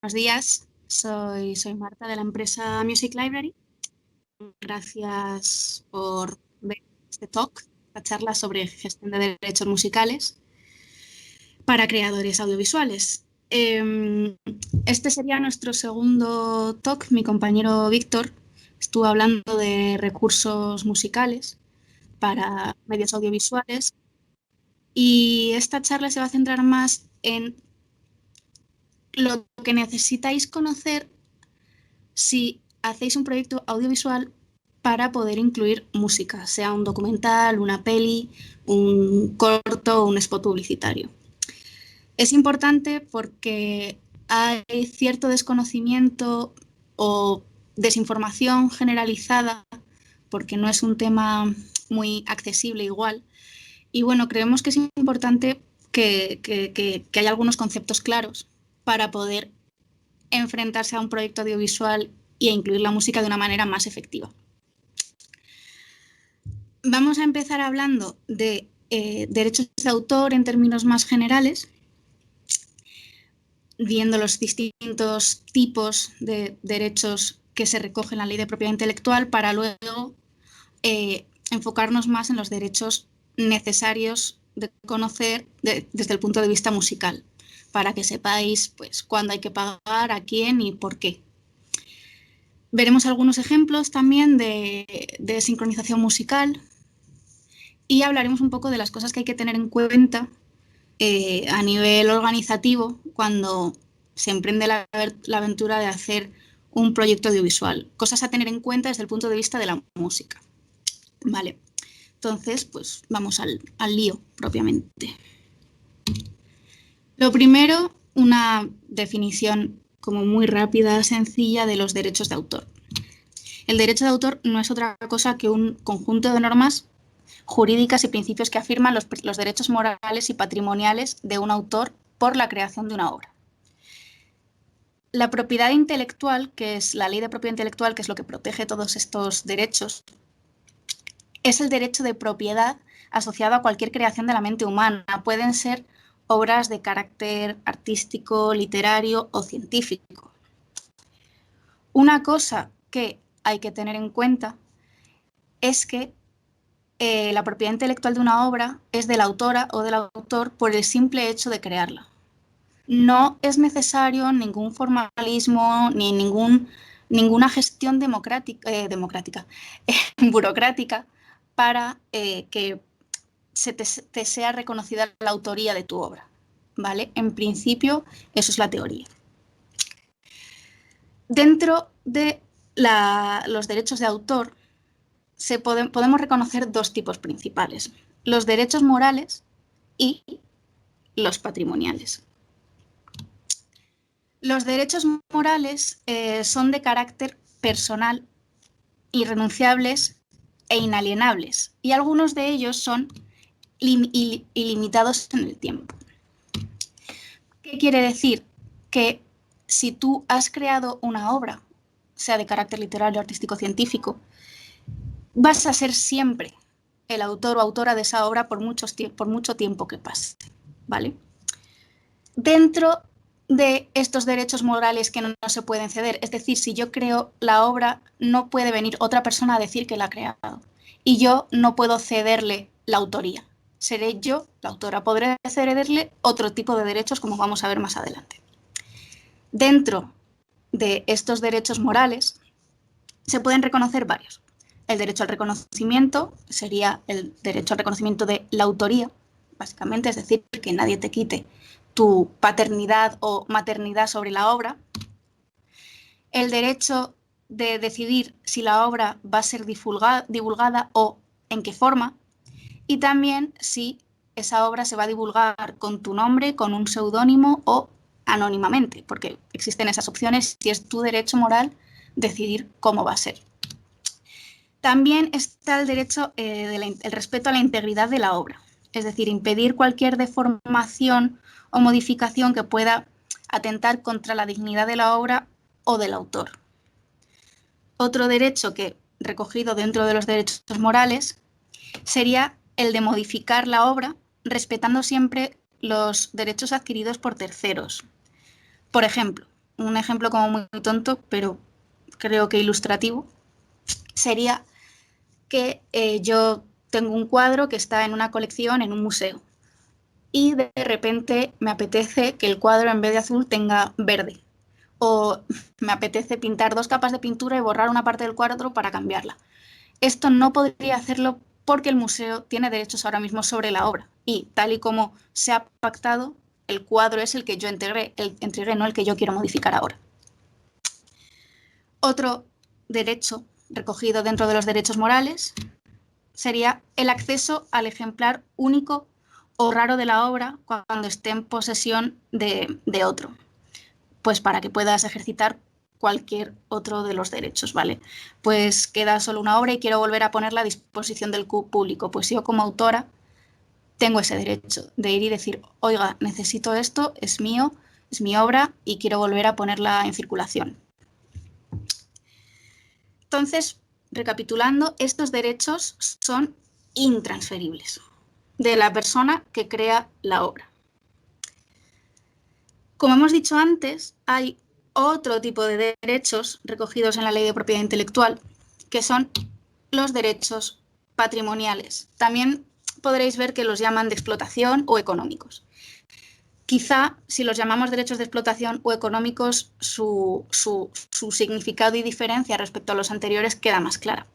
Buenos días, soy Marta de la empresa Music Library. Gracias por ver este talk, esta charla sobre gestión de derechos musicales para creadores audiovisuales. Este sería nuestro segundo talk. Mi compañero Víctor estuvo hablando de recursos musicales para medios audiovisuales y esta charla se va a centrar más en lo que necesitáis conocer si hacéis un proyecto audiovisual para poder incluir música, sea un documental, una peli, un corto o un spot publicitario. Es importante porque hay cierto desconocimiento o desinformación generalizada, porque no es un tema muy accesible igual. Y bueno, creemos que es importante que haya algunos conceptos claros para poder enfrentarse a un proyecto audiovisual e incluir la música de una manera más efectiva. Vamos a empezar hablando de derechos de autor en términos más generales, viendo los distintos tipos de derechos que se recogen en la Ley de Propiedad Intelectual para luego enfocarnos más en los derechos necesarios de conocer desde el punto de vista musical, para que sepáis pues, cuándo hay que pagar, a quién y por qué. Veremos algunos ejemplos también de sincronización musical y hablaremos un poco de las cosas que hay que tener en cuenta a nivel organizativo cuando se emprende la aventura de hacer un proyecto audiovisual. Cosas a tener en cuenta desde el punto de vista de la música. Vale, entonces pues vamos al lío propiamente. Lo primero, una definición como muy rápida, sencilla de los derechos de autor. El derecho de autor no es otra cosa que un conjunto de normas jurídicas y principios que afirman los derechos morales y patrimoniales de un autor por la creación de una obra. La propiedad intelectual, que es la Ley de Propiedad Intelectual, que es lo que protege todos estos derechos, es el derecho de propiedad asociado a cualquier creación de la mente humana. Pueden ser obras de carácter artístico, literario o científico. Una cosa que hay que tener en cuenta es que la propiedad intelectual de una obra es de la autora o del autor por el simple hecho de crearla. No es necesario ningún formalismo ni ninguna gestión burocrática para que te sea reconocida la autoría de tu obra, ¿vale? En principio, eso es la teoría. Dentro de los derechos de autor, podemos reconocer dos tipos principales: los derechos morales y los patrimoniales. Los derechos morales son de carácter personal, irrenunciables e inalienables, y algunos de ellos son ilimitados en el tiempo. ¿Qué quiere decir? Que si tú has creado una obra, sea de carácter literario, artístico, científico, vas a ser siempre el autor o autora de esa obra por mucho tiempo que pase, ¿vale? Dentro de estos derechos morales que no se pueden ceder, es decir, si yo creo la obra, no puede venir otra persona a decir que la ha creado y yo no puedo cederle la autoría. Seré yo la autora, podré cederle otro tipo de derechos, como vamos a ver más adelante. Dentro de estos derechos morales se pueden reconocer varios. El derecho al reconocimiento sería el derecho al reconocimiento de la autoría, básicamente, es decir, que nadie te quite tu paternidad o maternidad sobre la obra. El derecho de decidir si la obra va a ser divulgada o en qué forma, y también si esa obra se va a divulgar con tu nombre, con un seudónimo o anónimamente, porque existen esas opciones y es tu derecho moral decidir cómo va a ser. También está el derecho el respeto a la integridad de la obra, es decir, impedir cualquier deformación o modificación que pueda atentar contra la dignidad de la obra o del autor. Otro derecho que, recogido dentro de los derechos morales, sería el de modificar la obra respetando siempre los derechos adquiridos por terceros. Por ejemplo, un ejemplo como muy tonto, pero creo que ilustrativo, sería que yo tengo un cuadro que está en una colección en un museo y de repente me apetece que el cuadro en vez de azul tenga verde. O me apetece pintar 2 capas de pintura y borrar una parte del cuadro para cambiarla. Esto no podría hacerlo porque el museo tiene derechos ahora mismo sobre la obra y tal y como se ha pactado, el cuadro es el que yo entregué, no el que yo quiero modificar ahora. Otro derecho recogido dentro de los derechos morales sería el acceso al ejemplar único o raro de la obra cuando esté en posesión de otro, pues para que puedas ejercitar cualquier otro de los derechos, ¿vale? Pues queda solo una obra y quiero volver a ponerla a disposición del público, pues yo como autora tengo ese derecho de ir y decir, oiga, necesito esto, es mío, es mi obra y quiero volver a ponerla en circulación. Entonces, recapitulando, estos derechos son intransferibles de la persona que crea la obra. Como hemos dicho antes, hay otro tipo de derechos recogidos en la Ley de Propiedad Intelectual, que son los derechos patrimoniales. También podréis ver que los llaman de explotación o económicos. Quizá, si los llamamos derechos de explotación o económicos, su significado y diferencia respecto a los anteriores queda más clara.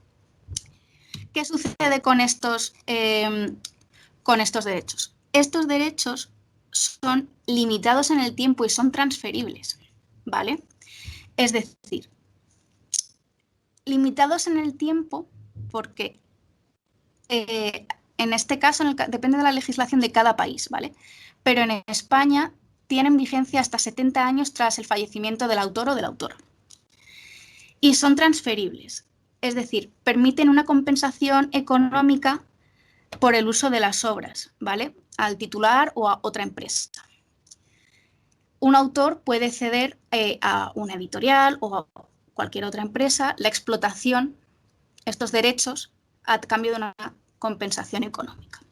¿Qué sucede con estos derechos? Estos derechos son limitados en el tiempo y son transferibles, ¿vale? Es decir, limitados en el tiempo porque en este caso depende de la legislación de cada país, ¿vale? Pero en España tienen vigencia hasta 70 años tras el fallecimiento del autor o de la autora. Y son transferibles, es decir, permiten una compensación económica por el uso de las obras, ¿vale? Al titular o a otra empresa. Un autor puede ceder a una editorial o a cualquier otra empresa la explotación, estos derechos, a cambio de una compensación económica.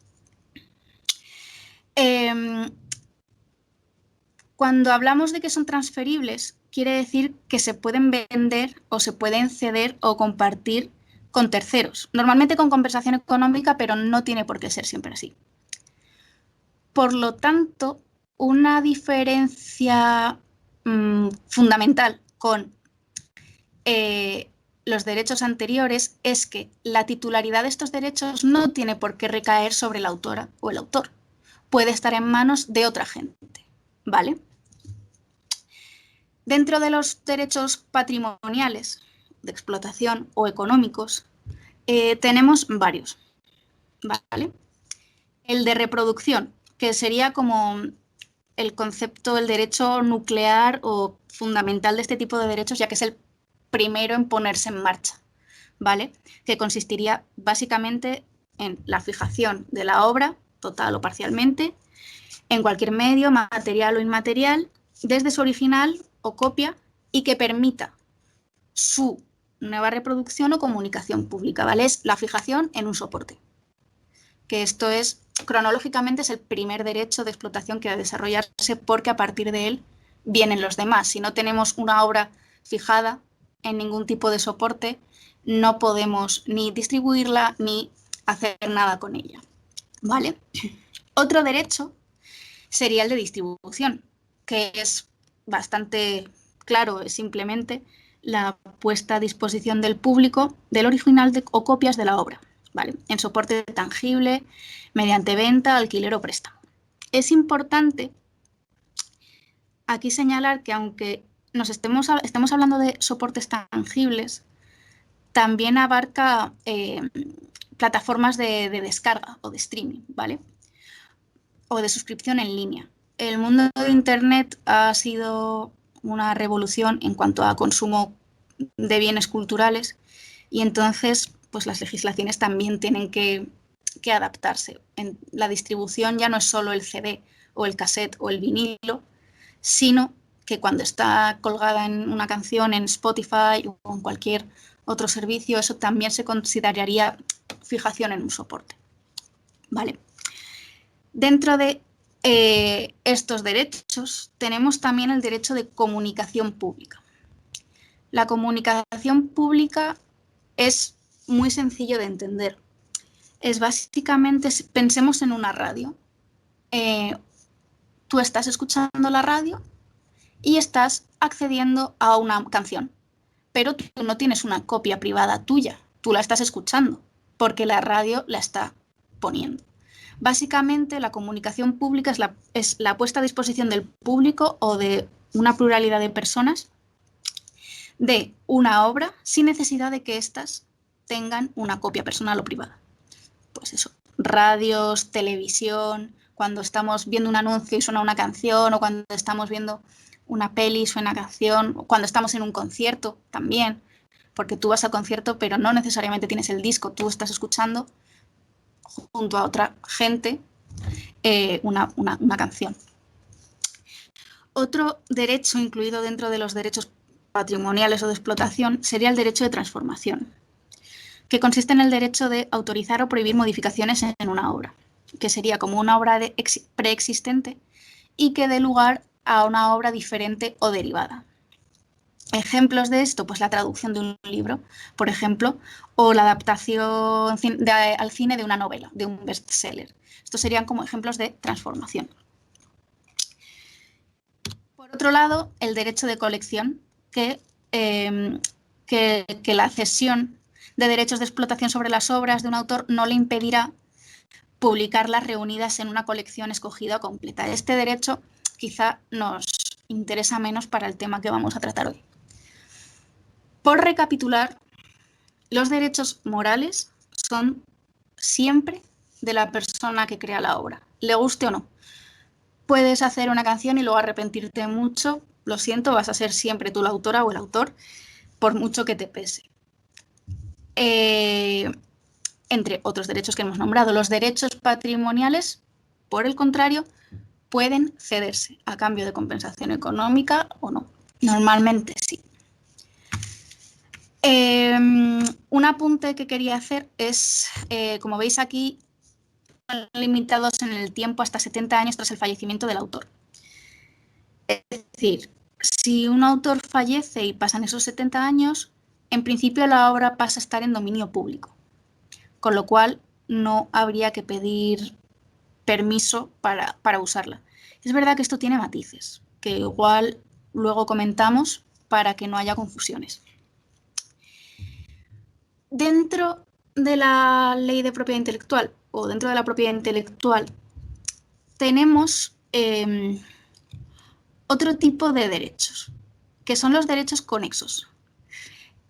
Cuando hablamos de que son transferibles, quiere decir que se pueden vender o se pueden ceder o compartir con terceros, normalmente con compensación económica, pero no tiene por qué ser siempre así. Por lo tanto, una diferencia fundamental con los derechos anteriores es que la titularidad de estos derechos no tiene por qué recaer sobre la autora o el autor. Puede estar en manos de otra gente, ¿vale? Dentro de los derechos patrimoniales de explotación o económicos, tenemos varios, ¿vale? El de reproducción, que sería como el concepto, el derecho nuclear o fundamental de este tipo de derechos, ya que es el primero en ponerse en marcha, ¿vale? Que consistiría básicamente en la fijación de la obra, total o parcialmente, en cualquier medio, material o inmaterial, desde su original o copia, y que permita su nueva reproducción o comunicación pública, ¿vale? Es la fijación en un soporte. Que esto es, cronológicamente, es el primer derecho de explotación que ha de desarrollarse porque a partir de él vienen los demás. Si no tenemos una obra fijada en ningún tipo de soporte, no podemos ni distribuirla ni hacer nada con ella, ¿vale? Otro derecho sería el de distribución, que es bastante claro, es simplemente la puesta a disposición del público del original o copias de la obra, ¿vale? En soporte tangible, mediante venta, alquiler o préstamo. Es importante aquí señalar que aunque estemos hablando de soportes tangibles, también abarca plataformas de descarga o de streaming, ¿vale? O de suscripción en línea. El mundo de Internet ha sido una revolución en cuanto a consumo de bienes culturales y entonces pues las legislaciones también tienen que adaptarse. En la distribución ya no es solo el CD o el cassette o el vinilo, sino que cuando está colgada en una canción en Spotify o en cualquier otro servicio, eso también se consideraría fijación en un soporte, ¿vale? Dentro de estos derechos, tenemos también el derecho de comunicación pública. La comunicación pública es muy sencillo de entender. Es básicamente, pensemos en una radio. Tú estás escuchando la radio y estás accediendo a una canción, pero tú no tienes una copia privada tuya, tú la estás escuchando porque la radio la está poniendo. Básicamente, la comunicación pública es la puesta a disposición del público o de una pluralidad de personas de una obra sin necesidad de que éstas tengan una copia personal o privada. Pues eso, radios, televisión, cuando estamos viendo un anuncio y suena una canción, o cuando estamos viendo una peli y suena canción, o cuando estamos en un concierto también, porque tú vas al concierto pero no necesariamente tienes el disco, tú estás escuchando junto a otra gente una canción. Otro derecho incluido dentro de los derechos patrimoniales o de explotación sería el derecho de transformación, que consiste en el derecho de autorizar o prohibir modificaciones en una obra, que sería como una obra preexistente y que dé lugar a una obra diferente o derivada. Ejemplos de esto, pues la traducción de un libro, por ejemplo, o la adaptación al cine de una novela, de un bestseller. Estos serían como ejemplos de transformación. Por otro lado, el derecho de colección, que la cesión de derechos de explotación sobre las obras de un autor no le impedirá publicarlas reunidas en una colección escogida o completa. Este derecho quizá nos interesa menos para el tema que vamos a tratar hoy. Por recapitular, los derechos morales son siempre de la persona que crea la obra, le guste o no. Puedes hacer una canción y luego arrepentirte mucho, lo siento, vas a ser siempre tú la autora o el autor, por mucho que te pese. Entre otros derechos que hemos nombrado, los derechos patrimoniales, por el contrario, pueden cederse a cambio de compensación económica o no. Normalmente sí. Un apunte que quería hacer es, como veis aquí, limitados en el tiempo hasta 70 años tras el fallecimiento del autor. Es decir, si un autor fallece y pasan esos 70 años, en principio la obra pasa a estar en dominio público, con lo cual no habría que pedir permiso para usarla. Es verdad que esto tiene matices, que igual luego comentamos para que no haya confusiones. Dentro de la ley de propiedad intelectual o dentro de la propiedad intelectual tenemos otro tipo de derechos, que son los derechos conexos.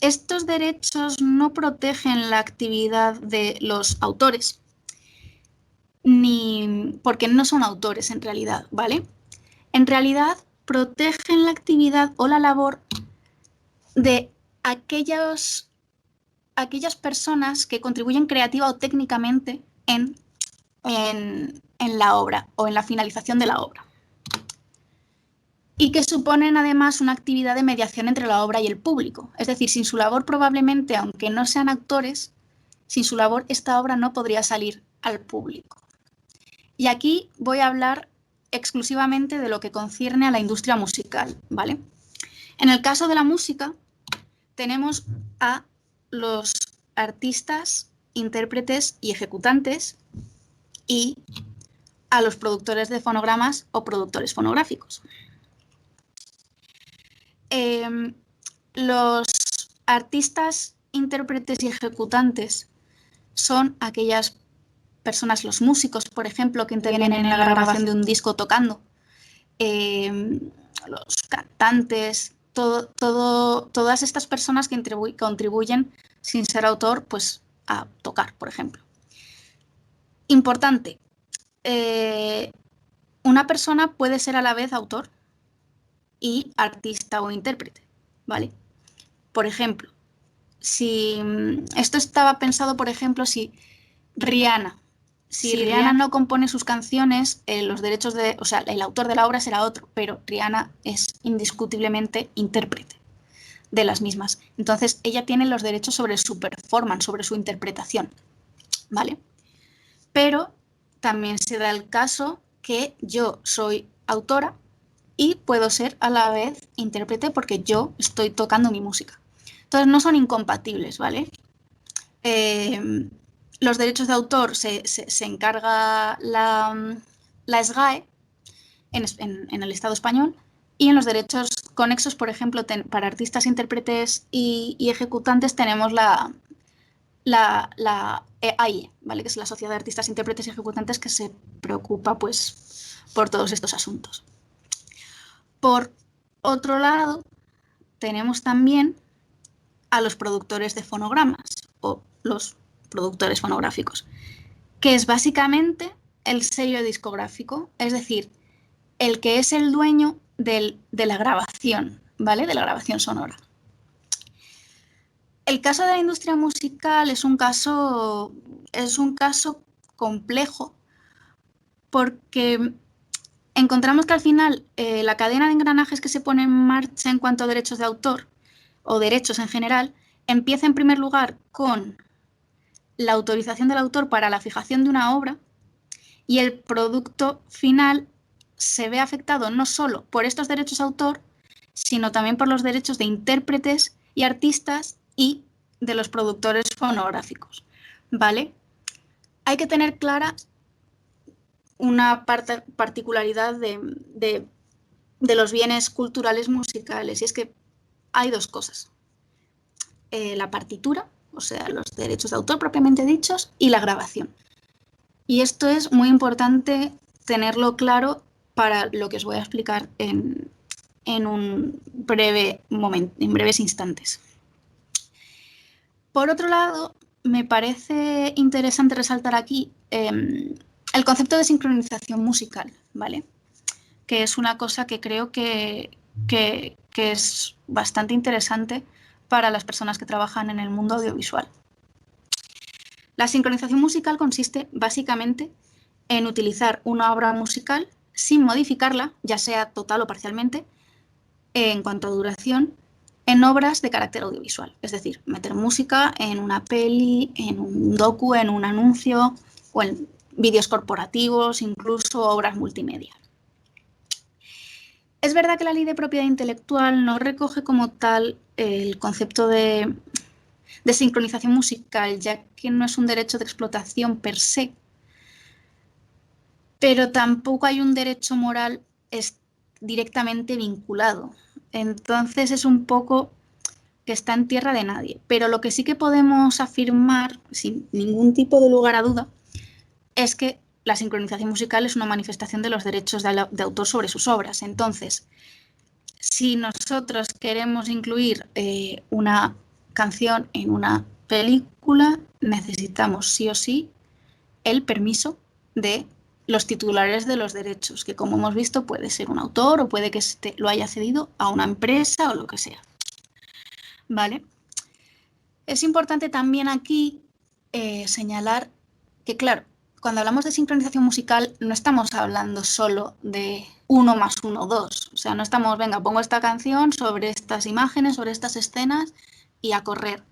Estos derechos no protegen la actividad de los autores, ni porque no son autores en realidad, ¿vale? En realidad protegen la actividad o la labor de aquellas personas que contribuyen creativa o técnicamente en la obra o en la finalización de la obra. Y que suponen además una actividad de mediación entre la obra y el público. Es decir, sin su labor probablemente, aunque no sean actores, sin su labor esta obra no podría salir al público. Y aquí voy a hablar exclusivamente de lo que concierne a la industria musical, ¿vale? En el caso de la música, tenemos a los artistas, intérpretes y ejecutantes y a los productores de fonogramas o productores fonográficos. Los artistas, intérpretes y ejecutantes son aquellas personas, los músicos, por ejemplo, que intervienen en la grabación de un disco tocando, los cantantes, todas estas personas que contribuyen sin ser autor, pues a tocar, por ejemplo. Importante, una persona puede ser a la vez autor y artista o intérprete, ¿vale? Por ejemplo, si esto estaba pensado, por ejemplo, si Rihanna no compone sus canciones, los derechos o sea, el autor de la obra será otro, pero Rihanna es indiscutiblemente intérprete de las mismas. Entonces, ella tiene los derechos sobre su performance, sobre su interpretación, ¿vale? Pero también se da el caso que yo soy autora y puedo ser a la vez intérprete porque yo estoy tocando mi música. Entonces no son incompatibles, ¿vale? Los derechos de autor se encarga la SGAE en el Estado español, y en los derechos conexos, por ejemplo, para artistas, intérpretes y ejecutantes tenemos la AIE, ¿vale? Que es la Sociedad de Artistas, Intérpretes y Ejecutantes, que se preocupa pues, por todos estos asuntos. Por otro lado, tenemos también a los productores de fonogramas o los productores fonográficos, que es básicamente el sello discográfico, es decir, el que es el dueño de la grabación, ¿vale? De la grabación sonora. El caso de la industria musical es un caso complejo porque encontramos que al final la cadena de engranajes que se pone en marcha en cuanto a derechos de autor o derechos en general empieza en primer lugar con la autorización del autor para la fijación de una obra, y el producto final se ve afectado no solo por estos derechos de autor, sino también por los derechos de intérpretes y artistas y de los productores fonográficos, ¿vale? Hay que tener clara una particularidad de los bienes culturales musicales, y es que hay dos cosas. La partitura, o sea, los derechos de autor propiamente dichos, y la grabación. Y esto es muy importante tenerlo claro para lo que os voy a explicar en un breve momento, en breves instantes. Por otro lado, me parece interesante resaltar aquí el concepto de sincronización musical, ¿vale? Que es una cosa que creo que es bastante interesante para las personas que trabajan en el mundo audiovisual. La sincronización musical consiste básicamente en utilizar una obra musical sin modificarla, ya sea total o parcialmente, en cuanto a duración, en obras de carácter audiovisual. Es decir, meter música en una peli, en un docu, en un anuncio o en vídeos corporativos, incluso obras multimedia. Es verdad que la ley de propiedad intelectual no recoge como tal el concepto de sincronización musical, ya que no es un derecho de explotación per se, pero tampoco hay un derecho moral directamente vinculado. Entonces es un poco que está en tierra de nadie. Pero lo que sí que podemos afirmar, sin ningún tipo de lugar a duda, es que la sincronización musical es una manifestación de los derechos de autor sobre sus obras. Entonces, si nosotros queremos incluir una canción en una película, necesitamos sí o sí el permiso de los titulares de los derechos, que como hemos visto puede ser un autor o puede que lo haya cedido a una empresa o lo que sea. ¿Vale? Es importante también aquí señalar que, claro, cuando hablamos de sincronización musical no estamos hablando solo de 1 más 1, 2. O sea, no estamos, venga, pongo esta canción sobre estas imágenes, sobre estas escenas y a correr.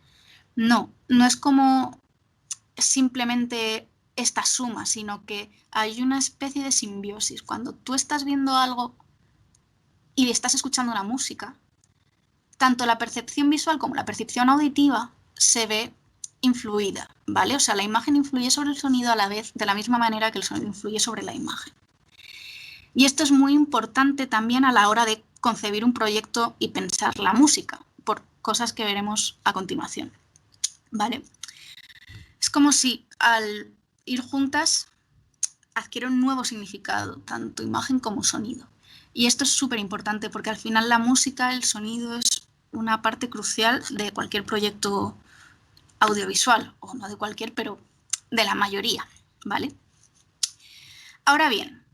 No, no es como simplemente esta suma, sino que hay una especie de simbiosis. Cuando tú estás viendo algo y estás escuchando una música, tanto la percepción visual como la percepción auditiva se ve influida, ¿vale? O sea, la imagen influye sobre el sonido a la vez, de la misma manera que el sonido influye sobre la imagen. Y esto es muy importante también a la hora de concebir un proyecto y pensar la música, por cosas que veremos a continuación, ¿vale? Es como si al ir juntas adquiere un nuevo significado, tanto imagen como sonido. Y esto es súper importante porque al final la música, el sonido es una parte crucial de cualquier proyecto audiovisual, o no de cualquier, pero de la mayoría, ¿vale? Ahora bien,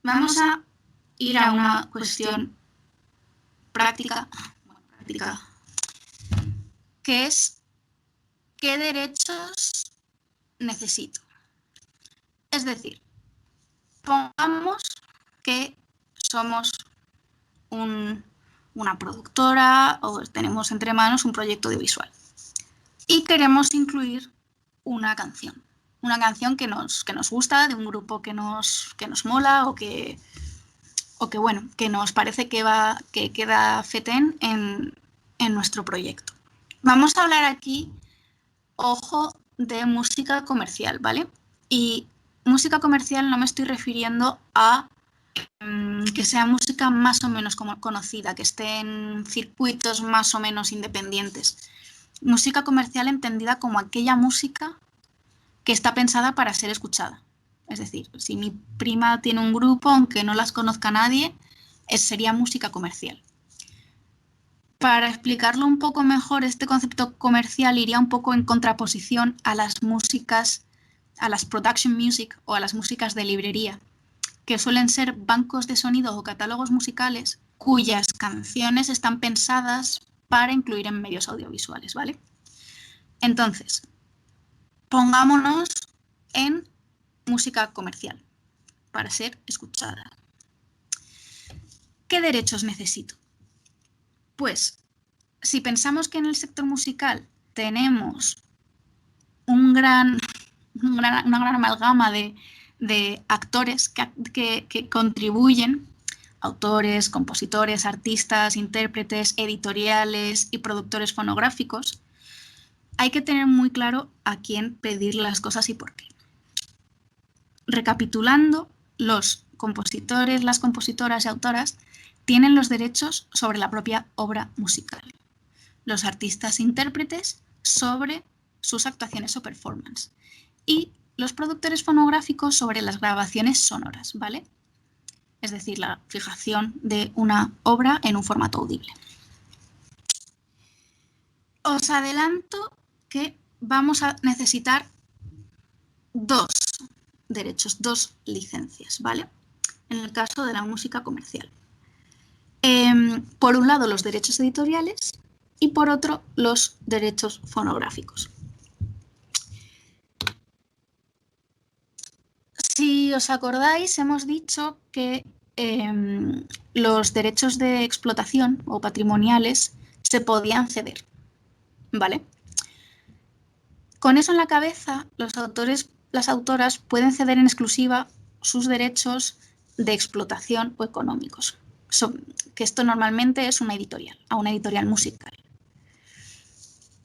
vamos a ir a una cuestión práctica, que es ¿qué derechos necesito? Es decir, pongamos que somos una productora o tenemos entre manos un proyecto audiovisual y queremos incluir una canción. una canción que nos gusta, de un grupo que nos mola o que bueno, que nos parece que queda fetén en nuestro proyecto. Vamos a hablar aquí, ojo, de música comercial, ¿vale? Y música comercial no me estoy refiriendo a que sea música más o menos conocida, que esté en circuitos más o menos independientes. Música comercial entendida como aquella música que está pensada para ser escuchada. Es decir, si mi prima tiene un grupo, aunque no las conozca nadie, sería música comercial. Para explicarlo un poco mejor, este concepto comercial iría un poco en contraposición a las músicas, a las production music o a las músicas de librería, que suelen ser bancos de sonido o catálogos musicales cuyas canciones están pensadas para incluir en medios audiovisuales, ¿vale? Entonces, pongámonos en música comercial para ser escuchada. ¿Qué derechos necesito? Pues, si pensamos que en el sector musical tenemos una gran amalgama de actores que contribuyen, autores, compositores, artistas, intérpretes, editoriales y productores fonográficos, hay que tener muy claro a quién pedir las cosas y por qué. Recapitulando, los compositores, las compositoras y autoras tienen los derechos sobre la propia obra musical. Los artistas e intérpretes sobre sus actuaciones o performance. Y los productores fonográficos sobre las grabaciones sonoras, ¿vale? Es decir, la fijación de una obra en un formato audible. Os adelanto que vamos a necesitar dos derechos, dos licencias, ¿vale? En el caso de la música comercial. Por un lado, los derechos editoriales y por otro, los derechos fonográficos. Si os acordáis, hemos dicho que los derechos de explotación o patrimoniales se podían ceder, ¿vale? Con eso en la cabeza, los autores, las autoras pueden ceder en exclusiva sus derechos de explotación o económicos, que esto normalmente es una editorial, a una editorial musical.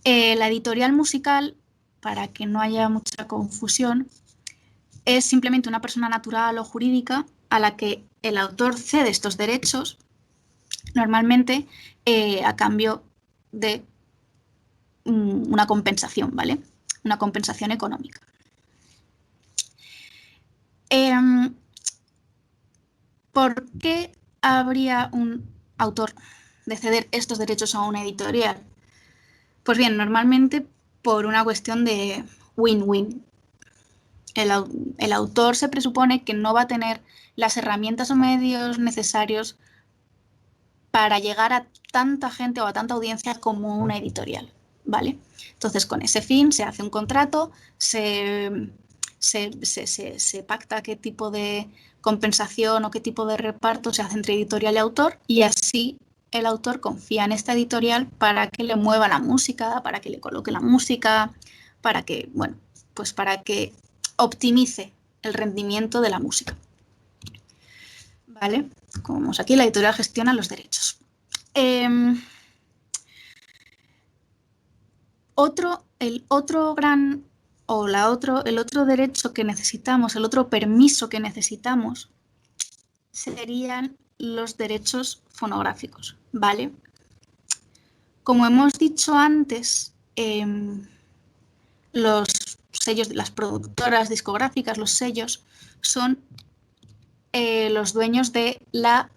La editorial musical, para que no haya mucha confusión, es simplemente una persona natural o jurídica a la que el autor cede estos derechos, normalmente a cambio de una compensación, ¿vale? Una compensación económica. ¿Por qué habría un autor de ceder estos derechos a una editorial? Pues bien, normalmente por una cuestión de win-win. El autor se presupone que no va a tener las herramientas o medios necesarios para llegar a tanta gente o a tanta audiencia como una editorial, ¿vale? Entonces, con ese fin se hace un contrato, se pacta qué tipo de compensación o qué tipo de reparto se hace entre editorial y autor, y así el autor confía en esta editorial para que le mueva la música, para que le coloque la música, para que, bueno, pues para que optimice el rendimiento de la música. ¿Vale? Como vemos aquí, la editorial gestiona los derechos. El otro derecho que necesitamos, el otro permiso que necesitamos, serían los derechos fonográficos, ¿vale? Como hemos dicho antes, los sellos de las productoras discográficas, los sellos, son los dueños de la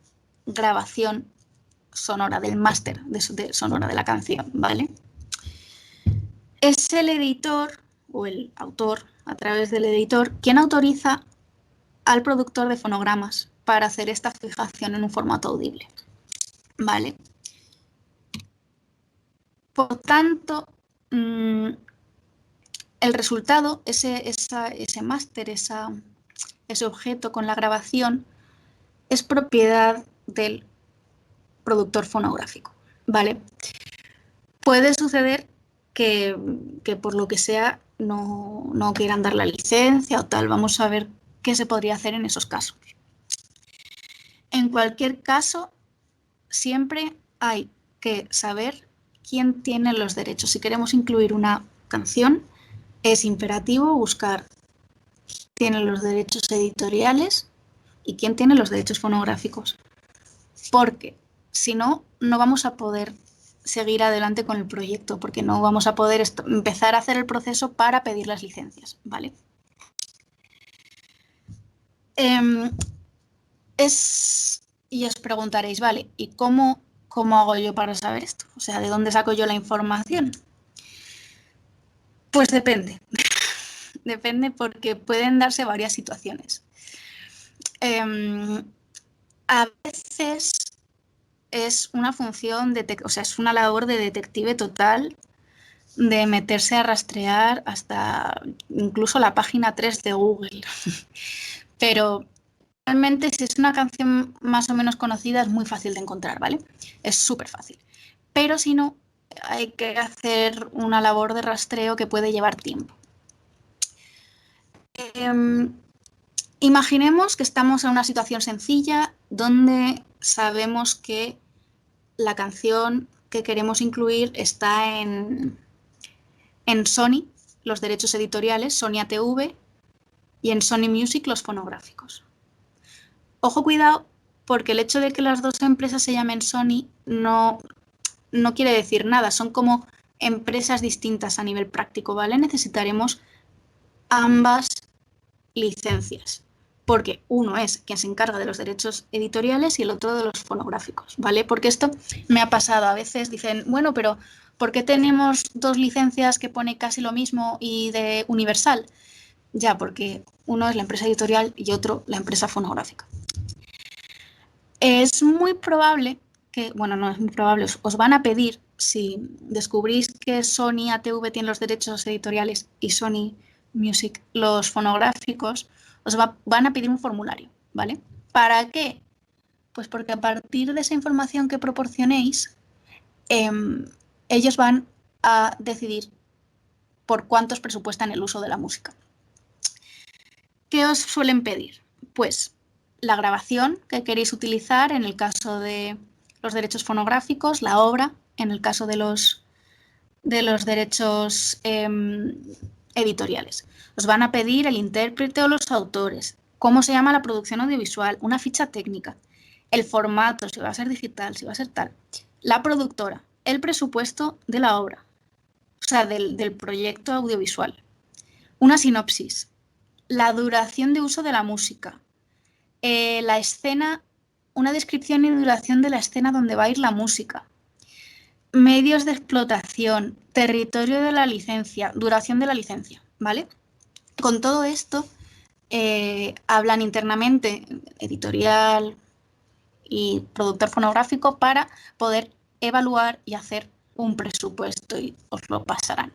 grabación sonora, del máster sonora de la canción, ¿vale? Es el editor o el autor, a través del editor, quien autoriza al productor de fonogramas para hacer esta fijación en un formato audible, ¿vale? Por tanto, el resultado, ese máster, ese objeto con la grabación, es propiedad del productor fonográfico, ¿vale? Puede suceder que por lo que sea no quieran dar la licencia o tal. Vamos a ver qué se podría hacer en esos casos. En cualquier caso, siempre hay que saber quién tiene los derechos. Si queremos incluir una canción, es imperativo buscar quién tiene los derechos editoriales y quién tiene los derechos fonográficos. Porque si no, no vamos a poder seguir adelante con el proyecto, porque no vamos a poder empezar a hacer el proceso para pedir las licencias, ¿vale? Y os preguntaréis, vale, ¿y cómo hago yo para saber esto? O sea, ¿de dónde saco yo la información? Pues depende. Depende porque pueden darse varias situaciones. A veces es una función, o sea, es una labor de detective total, de meterse a rastrear hasta incluso la página 3 de Google. Pero realmente si es una canción más o menos conocida es muy fácil de encontrar, ¿vale? Es súper fácil. Pero si no, hay que hacer una labor de rastreo que puede llevar tiempo. Imaginemos que estamos en una situación sencilla donde sabemos que la canción que queremos incluir está en Sony, los derechos editoriales, Sony ATV, y en Sony Music, los fonográficos. Ojo, cuidado, porque el hecho de que las dos empresas se llamen Sony no quiere decir nada, son como empresas distintas a nivel práctico, ¿vale? Necesitaremos ambas licencias, porque uno es quien se encarga de los derechos editoriales y el otro de los fonográficos, ¿vale? Porque esto me ha pasado, a veces dicen, bueno, pero ¿por qué tenemos dos licencias que pone casi lo mismo y de Universal? Ya, porque uno es la empresa editorial y otro la empresa fonográfica. Es muy probable que, bueno, no es muy probable, os van a pedir, si descubrís que Sony ATV tiene los derechos editoriales y Sony Music los fonográficos, van a pedir un formulario, ¿vale? ¿Para qué? Pues porque a partir de esa información que proporcionéis, ellos van a decidir por cuántos presupuestan el uso de la música. ¿Qué os suelen pedir? Pues la grabación que queréis utilizar en el caso de los derechos fonográficos, la obra en el caso de los derechos editoriales. Os van a pedir el intérprete o los autores, cómo se llama la producción audiovisual, una ficha técnica, el formato, si va a ser digital, si va a ser tal, la productora, el presupuesto de la obra, o sea, del proyecto audiovisual, una sinopsis, la duración de uso de la música, la escena, una descripción y duración de la escena donde va a ir la música, medios de explotación, territorio de la licencia, duración de la licencia, ¿vale? Con todo esto hablan internamente editorial y productor fonográfico para poder evaluar y hacer un presupuesto y os lo pasarán.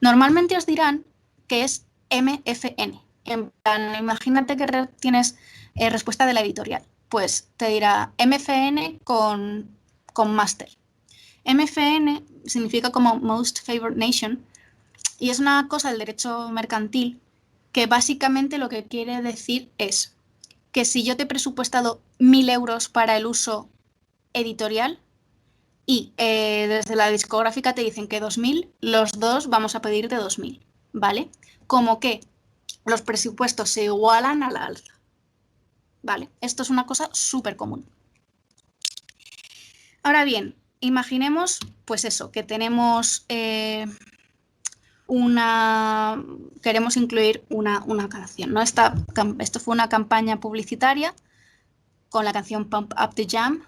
Normalmente os dirán que es MFN. En plan, imagínate que tienes respuesta de la editorial. Pues te dirá MFN con máster. MFN significa como Most Favored Nation y es una cosa del derecho mercantil que básicamente lo que quiere decir es que si yo te he presupuestado 1.000 euros para el uso editorial y desde la discográfica te dicen que 2.000, los dos vamos a pedirte 2.000, ¿vale? Como que los presupuestos se igualan a la alza, ¿vale? Esto es una cosa súper común. Ahora bien, imaginemos, pues eso, que tenemos queremos incluir una canción, ¿no? Esto fue una campaña publicitaria con la canción Pump Up the Jam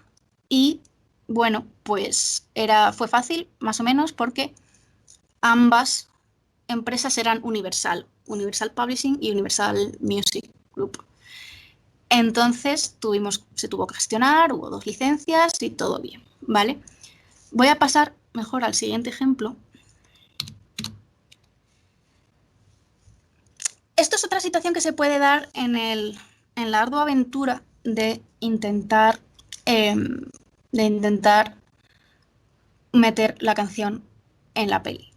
y, bueno, pues fue fácil, más o menos, porque ambas empresas eran Universal Publishing y Universal Music Group. Entonces se tuvo que gestionar, hubo 2 licencias y todo bien, ¿vale? Voy a pasar mejor al siguiente ejemplo. Esto es otra situación que se puede dar en la ardua aventura de intentar meter la canción en la peli.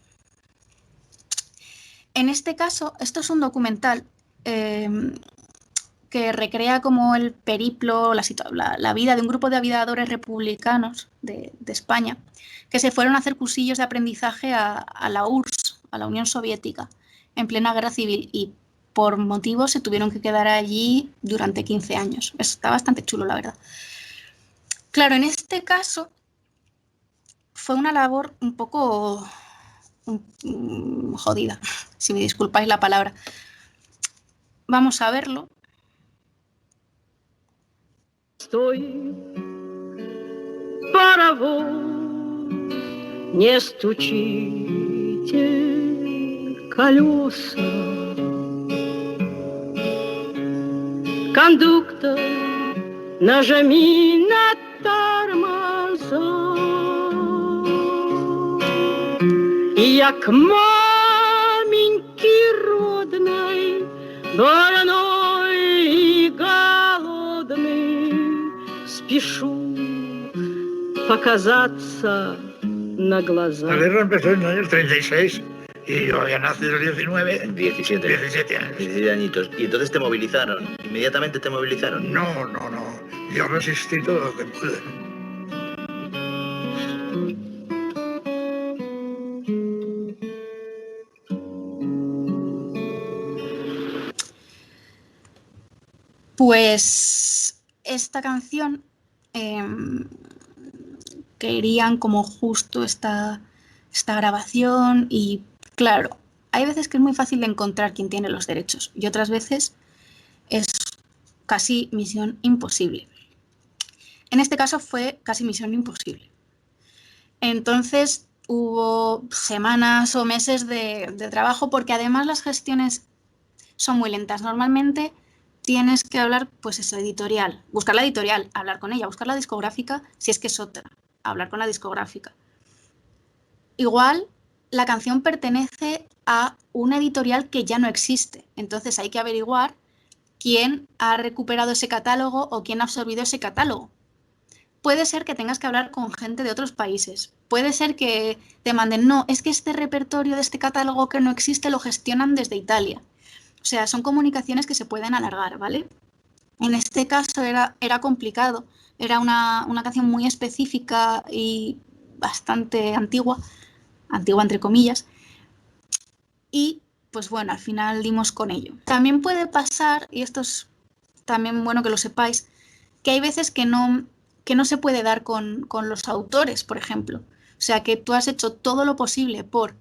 En este caso, esto es un documental que recrea como el periplo, la vida de un grupo de aviadores republicanos de España que se fueron a hacer cursillos de aprendizaje a la URSS, a la Unión Soviética, en plena guerra civil, y por motivos se tuvieron que quedar allí durante 15 años. Está bastante chulo, la verdad. Claro, en este caso fue una labor un poco jodida, si me disculpáis la palabra. Vamos a verlo. Estoy para vos, не стучите колеса. Кондуктор, нажми на тормоза. Я к маменьке родной, больной и голодный, спешу показаться на глаза. La guerra empezó en el año 36 y yo había nacido el 19, 17 años. 17 añitos. Y entonces te movilizaron. ¿Inmediatamente te movilizaron? No. Yo resistí todo lo que pude. Pues esta canción querían como justo esta grabación y claro, hay veces que es muy fácil de encontrar quién tiene los derechos y otras veces es casi misión imposible. En este caso fue casi misión imposible. Entonces hubo semanas o meses de trabajo porque además las gestiones son muy lentas. Normalmente tienes que hablar, pues eso, editorial, buscar la editorial, hablar con ella, buscar la discográfica, si es que es otra, hablar con la discográfica. Igual, la canción pertenece a una editorial que ya no existe, entonces hay que averiguar quién ha recuperado ese catálogo o quién ha absorbido ese catálogo. Puede ser que tengas que hablar con gente de otros países, puede ser que te manden, no, es que este repertorio de este catálogo que no existe lo gestionan desde Italia. O sea, son comunicaciones que se pueden alargar, ¿vale? En este caso era complicado, era una canción muy específica y bastante antigua entre comillas, y pues bueno, al final dimos con ello. También puede pasar, y esto es también bueno que lo sepáis, que hay veces que no se puede dar con los autores, por ejemplo. O sea, que tú has hecho todo lo posible por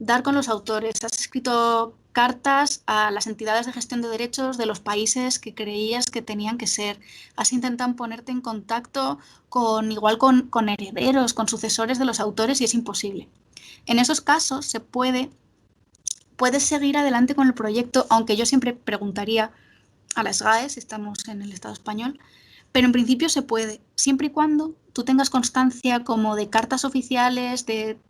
dar con los autores, has escrito cartas a las entidades de gestión de derechos de los países que creías que tenían que ser, has intentado ponerte en contacto con herederos, con sucesores de los autores y es imposible. En esos casos puedes seguir adelante con el proyecto, aunque yo siempre preguntaría a las SGAE, si estamos en el Estado español, pero en principio se puede, siempre y cuando tú tengas constancia como de cartas oficiales, de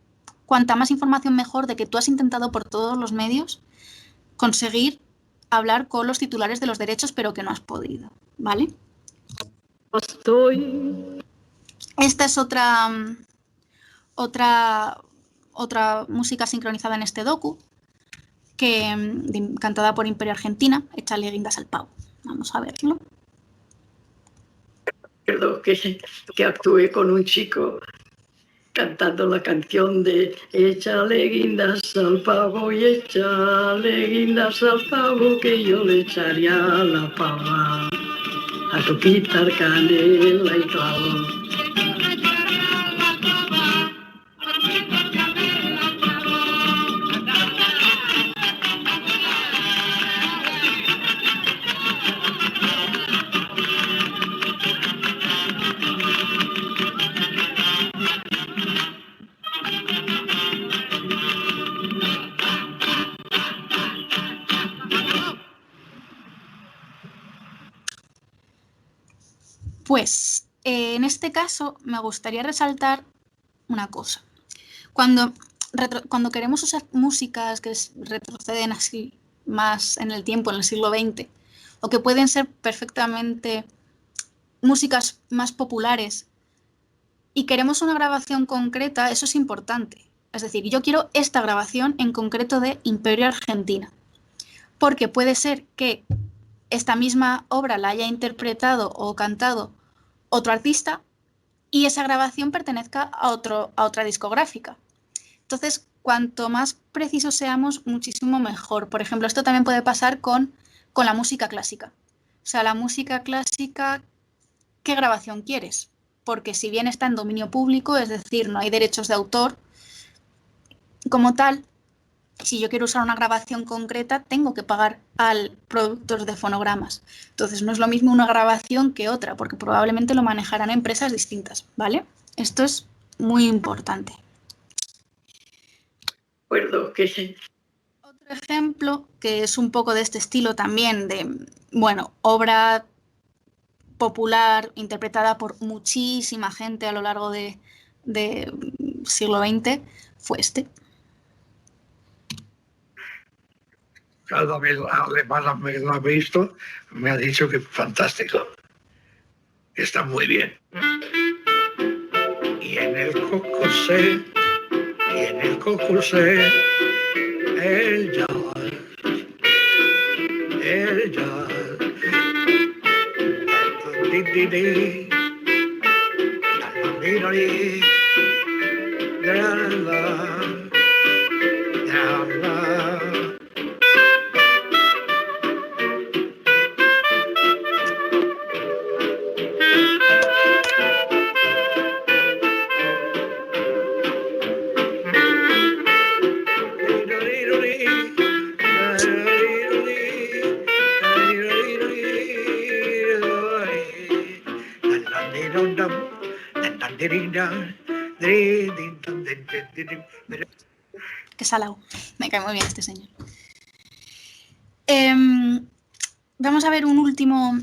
cuanta más información mejor, de que tú has intentado por todos los medios conseguir hablar con los titulares de los derechos, pero que no has podido, ¿vale? Esta es otra música sincronizada en este docu, cantada por Imperio Argentina, Échale guindas al pavo. Vamos a verlo. Recuerdo que actué con un chico cantando la canción de Échale guindas al pavo y échale guindas al pavo que yo le echaría a la pava a tu quitar canela y clavo. Pues en este caso me gustaría resaltar una cosa. Cuando queremos usar músicas que retroceden así más en el tiempo, en el siglo XX, o que pueden ser perfectamente músicas más populares, y queremos una grabación concreta, eso es importante. Es decir, yo quiero esta grabación en concreto de Imperio Argentina, porque puede ser que esta misma obra la haya interpretado o cantado otro artista y esa grabación pertenezca a otra discográfica. Entonces, cuanto más precisos seamos, muchísimo mejor. Por ejemplo, esto también puede pasar con la música clásica. O sea, la música clásica, ¿qué grabación quieres? Porque si bien está en dominio público, es decir, no hay derechos de autor, como tal, si yo quiero usar una grabación concreta, tengo que pagar al productor de fonogramas. Entonces, no es lo mismo una grabación que otra, porque probablemente lo manejarán empresas distintas, ¿vale? Esto es muy importante. Recuerdo que Otro ejemplo, que es un poco de este estilo también, de, bueno, obra popular interpretada por muchísima gente a lo largo de siglo XX, fue este. Además me lo ha visto, me ha dicho que fantástico, que está muy bien. Y en el cocosé, el jazz, di, di, di, di, di, da, da, da. Qué salado. Me cae muy bien este señor. Vamos a ver un último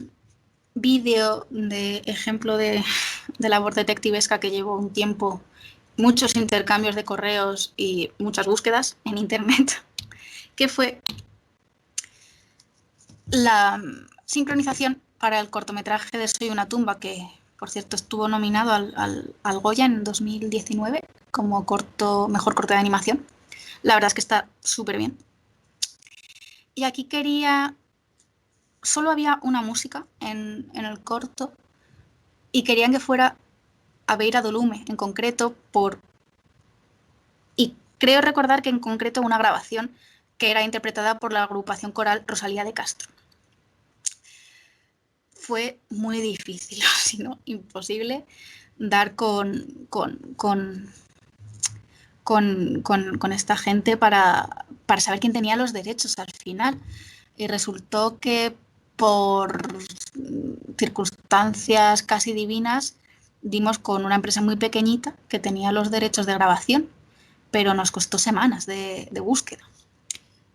vídeo de ejemplo de labor detectivesca que llevó un tiempo, muchos intercambios de correos y muchas búsquedas en internet, que fue la sincronización para el cortometraje de Soy una tumba, que por cierto estuvo nominado al Goya en 2019 como mejor corto de animación. La verdad es que está súper bien. Y aquí solo había una música en el corto y querían que fuera Aveira do Lume en concreto, y creo recordar que en concreto una grabación que era interpretada por la agrupación coral Rosalía de Castro. Fue muy difícil, si no imposible, dar con esta gente para saber quién tenía los derechos al final. Y resultó que por circunstancias casi divinas dimos con una empresa muy pequeñita que tenía los derechos de grabación, pero nos costó semanas de búsqueda.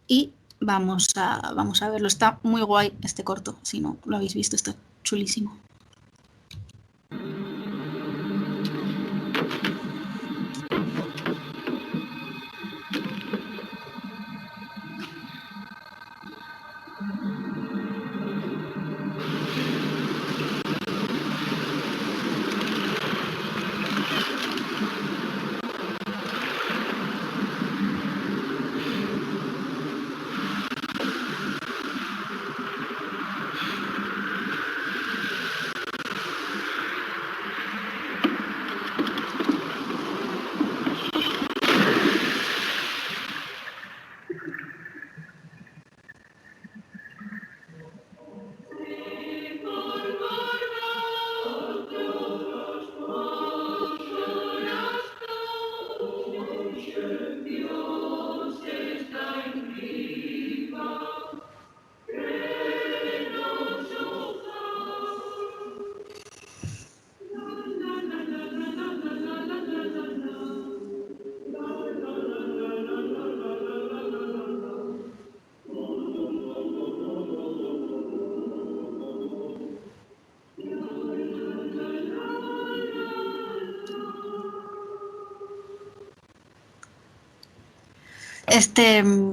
Y vamos a verlo. Está muy guay este corto. Si no lo habéis visto, está chulísimo.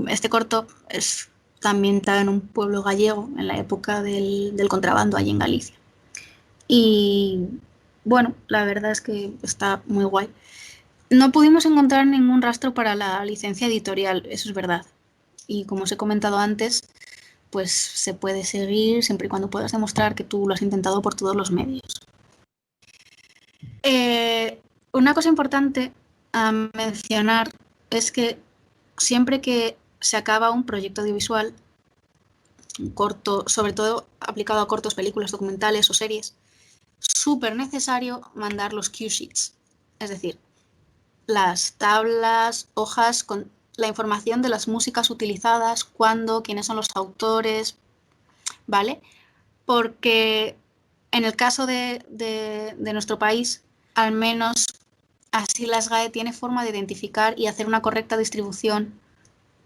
Este corto está ambientado en un pueblo gallego en la época del contrabando allí en Galicia. Y bueno, la verdad es que está muy guay. No pudimos encontrar ningún rastro para la licencia editorial, eso es verdad. Y como os he comentado antes, pues se puede seguir siempre y cuando puedas demostrar que tú lo has intentado por todos los medios. Una cosa importante a mencionar es que siempre que se acaba un proyecto audiovisual, un corto, sobre todo aplicado a cortos, películas, documentales o series, súper necesario mandar los cue sheets, es decir, las tablas, hojas con la información de las músicas utilizadas, cuándo, quiénes son los autores, ¿vale? Porque en el caso de nuestro país, al menos así la SGAE tiene forma de identificar y hacer una correcta distribución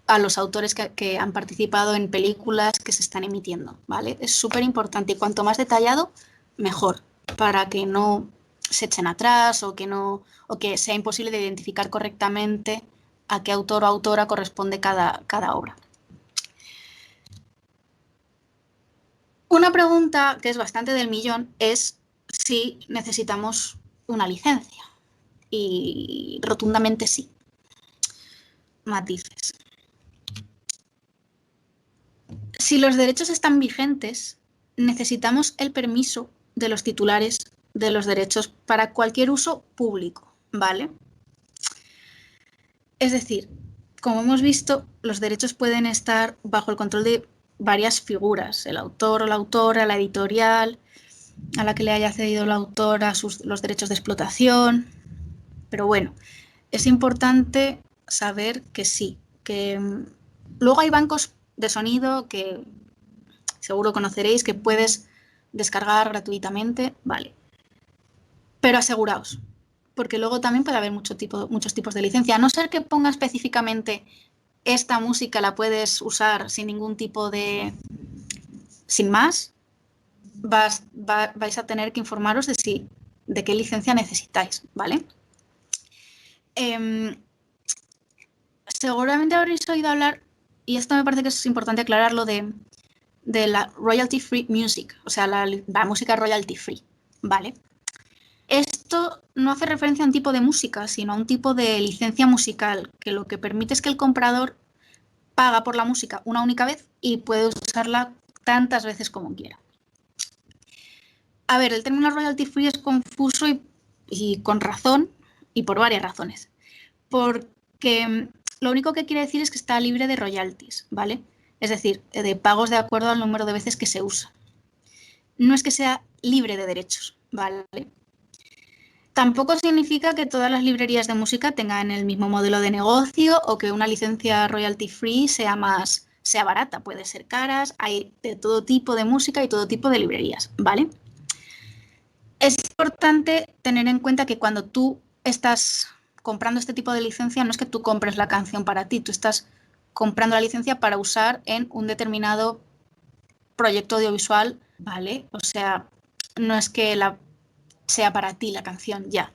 a los autores que han participado en películas que se están emitiendo, ¿vale? Es súper importante y cuanto más detallado, mejor, para que no se echen atrás o que sea imposible de identificar correctamente a qué autor o autora corresponde cada obra. Una pregunta que es bastante del millón es si necesitamos una licencia. Y rotundamente sí. Matices. Si los derechos están vigentes, necesitamos el permiso de los titulares de los derechos para cualquier uso público, ¿vale? Es decir, como hemos visto, los derechos pueden estar bajo el control de varias figuras, el autor o la autora, la editorial, a la que le haya cedido el autor los derechos de explotación. Pero bueno, es importante saber que sí, que luego hay bancos de sonido que seguro conoceréis que puedes descargar gratuitamente, vale. Pero aseguraos, porque luego también puede haber muchos tipos de licencia. A no ser que ponga específicamente esta música la puedes usar sin ningún tipo de... sin más, vais a tener que informaros de qué licencia necesitáis, ¿vale? Seguramente habréis oído hablar, y esto me parece que es importante aclararlo, de la royalty free music, o sea, la música royalty free, ¿vale? Esto no hace referencia a un tipo de música, sino a un tipo de licencia musical, que lo que permite es que el comprador paga por la música una única vez y puede usarla tantas veces como quiera. A ver, el término royalty free es confuso y con razón, y por varias razones. Porque lo único que quiere decir es que está libre de royalties, ¿vale? Es decir, de pagos de acuerdo al número de veces que se usa. No es que sea libre de derechos, ¿vale? Tampoco significa que todas las librerías de música tengan el mismo modelo de negocio o que una licencia royalty free sea barata. Puede ser caras, hay de todo tipo de música y todo tipo de librerías, ¿vale? Es importante tener en cuenta que cuando tú estás comprando este tipo de licencia, no es que tú compres la canción para ti, tú estás comprando la licencia para usar en un determinado proyecto audiovisual, ¿vale? O sea, no es que sea para ti la canción ya.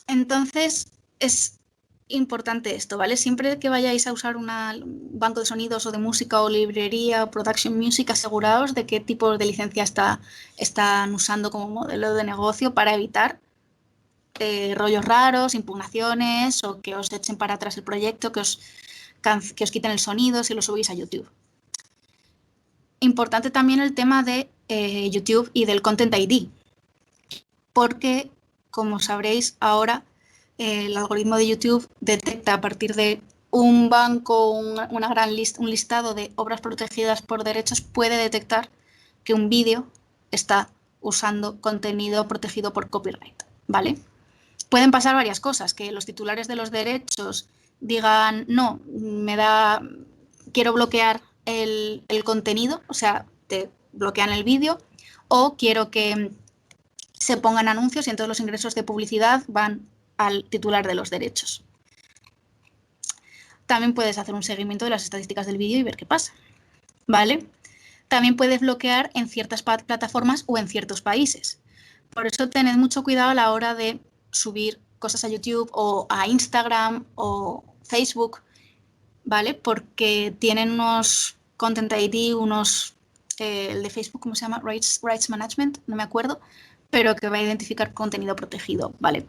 Entonces, es importante esto, ¿vale? Siempre que vayáis a usar un banco de sonidos o de música o librería o production music, aseguraos de qué tipo de licencia están usando como modelo de negocio para evitar rollos raros, impugnaciones o que os echen para atrás el proyecto, que os quiten el sonido si lo subís a YouTube. Importante también el tema de YouTube y del Content ID, porque, como sabréis ahora, el algoritmo de YouTube detecta a partir de un banco, un listado de obras protegidas por derechos, puede detectar que un vídeo está usando contenido protegido por copyright, ¿vale? Pueden pasar varias cosas, que los titulares de los derechos digan, no, quiero bloquear el contenido, o sea, te bloquean el vídeo, o quiero que se pongan anuncios y entonces los ingresos de publicidad van al titular de los derechos. También puedes hacer un seguimiento de las estadísticas del vídeo y ver qué pasa, ¿vale? También puedes bloquear en ciertas plataformas o en ciertos países. Por eso tened mucho cuidado a la hora de subir cosas a YouTube o a Instagram o Facebook, ¿vale? Porque tienen unos Content ID, el de Facebook, ¿cómo se llama? Rights Management, no me acuerdo, pero que va a identificar contenido protegido, ¿vale?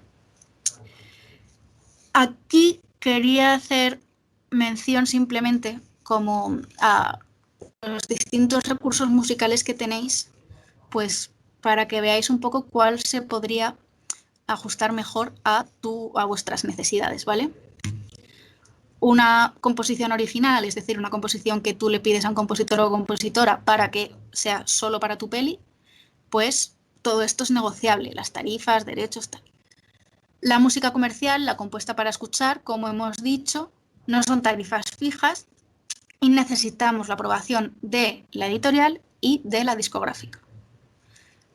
Aquí quería hacer mención simplemente como a los distintos recursos musicales que tenéis, pues para que veáis un poco cuál se podría ajustar mejor a vuestras necesidades, ¿vale? Una composición original, es decir, una composición que tú le pides a un compositor o compositora para que sea solo para tu peli, pues todo esto es negociable, las tarifas, derechos, tal. La música comercial, la compuesta para escuchar, como hemos dicho, no son tarifas fijas y necesitamos la aprobación de la editorial y de la discográfica.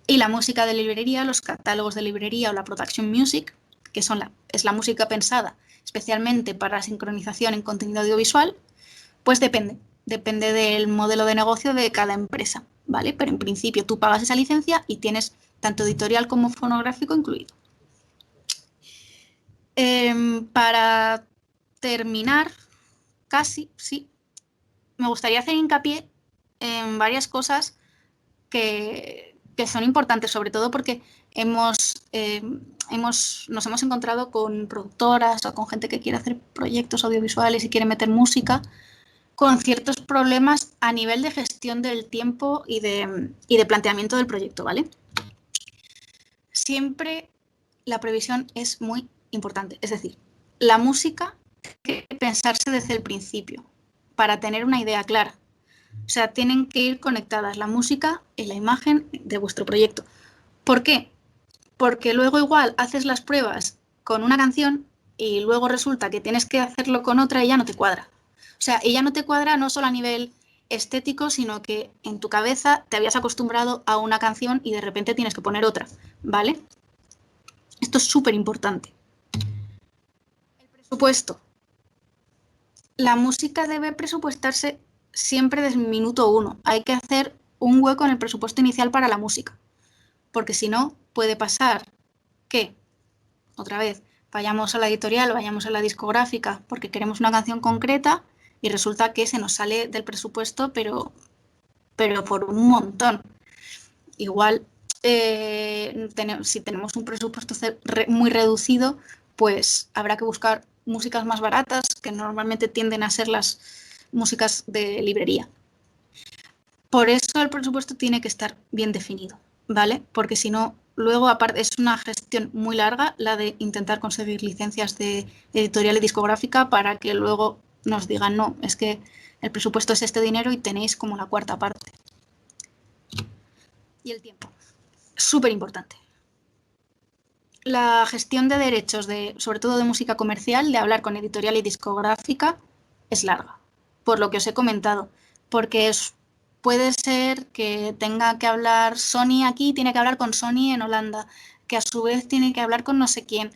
Y la música de librería, los catálogos de librería o la production music, que es la música pensada especialmente para la sincronización en contenido audiovisual, pues depende del modelo de negocio de cada empresa, ¿vale? Pero en principio tú pagas esa licencia y tienes tanto editorial como fonográfico incluido. Para terminar, casi, sí, me gustaría hacer hincapié en varias cosas que son importantes, sobre todo porque nos hemos encontrado con productoras o con gente que quiere hacer proyectos audiovisuales y quiere meter música con ciertos problemas a nivel de gestión del tiempo y de planteamiento del proyecto, ¿vale? Siempre la previsión es muy importante, es decir, la música tiene que pensarse desde el principio para tener una idea clara. O sea, tienen que ir conectadas la música y la imagen de vuestro proyecto. ¿Por qué? Porque luego igual haces las pruebas con una canción y luego resulta que tienes que hacerlo con otra y ya no te cuadra. O sea, y ya no te cuadra no solo a nivel estético, sino que en tu cabeza te habías acostumbrado a una canción y de repente tienes que poner otra, ¿vale? Esto es súper importante. El presupuesto. La música debe presupuestarse siempre desde el minuto 1. Hay que hacer un hueco en el presupuesto inicial para la música, porque si no, puede pasar que, otra vez, vayamos a la editorial, vayamos a la discográfica porque queremos una canción concreta y resulta que se nos sale del presupuesto, pero por un montón. Igual, si tenemos un presupuesto muy reducido, pues habrá que buscar músicas más baratas, que normalmente tienden a ser las músicas de librería. Por eso el presupuesto tiene que estar bien definido, ¿vale? Porque si no, luego aparte es una gestión muy larga la de intentar conseguir licencias de editorial y discográfica para que luego nos digan, no, es que el presupuesto es este dinero y tenéis como la cuarta parte. Y el tiempo, súper importante. La gestión de derechos, sobre todo de música comercial, de hablar con editorial y discográfica, es larga, por lo que os he comentado, porque puede ser que tenga que hablar Sony aquí, tiene que hablar con Sony en Holanda, que a su vez tiene que hablar con no sé quién.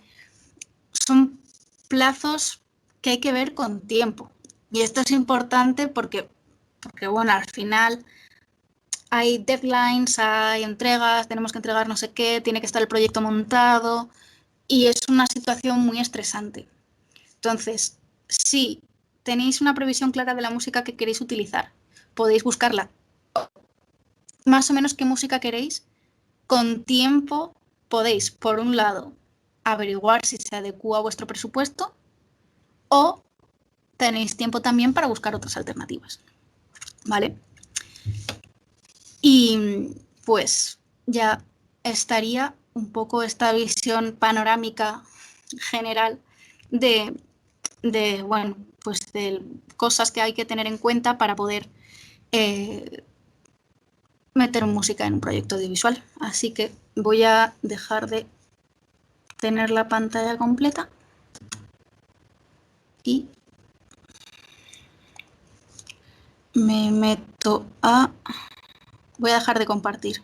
Son plazos que hay que ver con tiempo. Y esto es importante porque bueno, al final hay deadlines, hay entregas, tenemos que entregar no sé qué, tiene que estar el proyecto montado y es una situación muy estresante. Entonces, si tenéis una previsión clara de la música que queréis utilizar, podéis buscarla. Más o menos qué música queréis, con tiempo podéis, por un lado, averiguar si se adecua a vuestro presupuesto o tenéis tiempo también para buscar otras alternativas, ¿vale? Y pues ya estaría un poco esta visión panorámica general de bueno, pues de cosas que hay que tener en cuenta para poder meter música en un proyecto audiovisual. Así que voy a dejar de tener la pantalla completa y me meto a... Voy a dejar de compartir.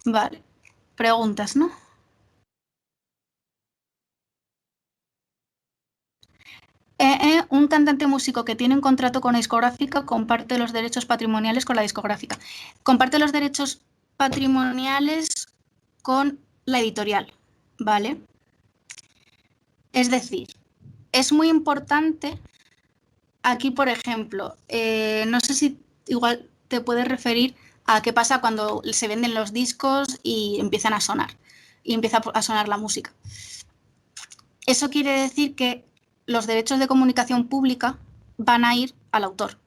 Vale. Preguntas, ¿no? Un cantante músico que tiene un contrato con la discográfica comparte los derechos patrimoniales con la discográfica. Comparte los derechos patrimoniales con la editorial, ¿vale? Es decir, es muy importante aquí, por ejemplo, no sé si igual te puedes referir a qué pasa cuando se venden los discos y empiezan a sonar. y empieza a sonar la música. Eso quiere decir que los derechos de comunicación pública van a ir al autor.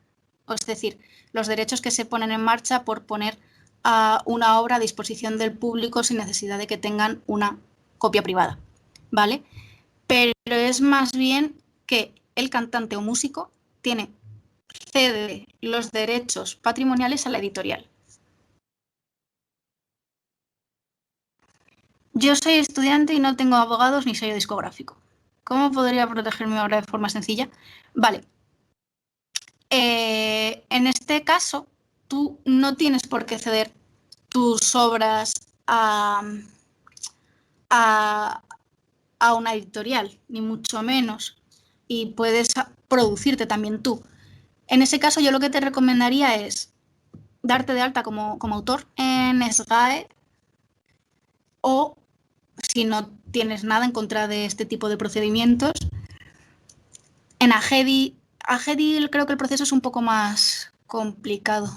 Es decir, los derechos que se ponen en marcha por poner una obra a disposición del público sin necesidad de que tengan una copia privada, ¿vale? Pero es más bien que el cantante o músico cede los derechos patrimoniales a la editorial. Yo soy estudiante y no tengo abogados ni sello discográfico. ¿Cómo podría proteger mi obra de forma sencilla? Vale. En este caso, tú no tienes por qué ceder tus obras a una editorial, ni mucho menos. Y puedes producirte también tú. En ese caso, yo lo que te recomendaría es darte de alta como autor en SGAE, o si no tienes nada en contra de este tipo de procedimientos, en AGEDI creo que el proceso es un poco más complicado,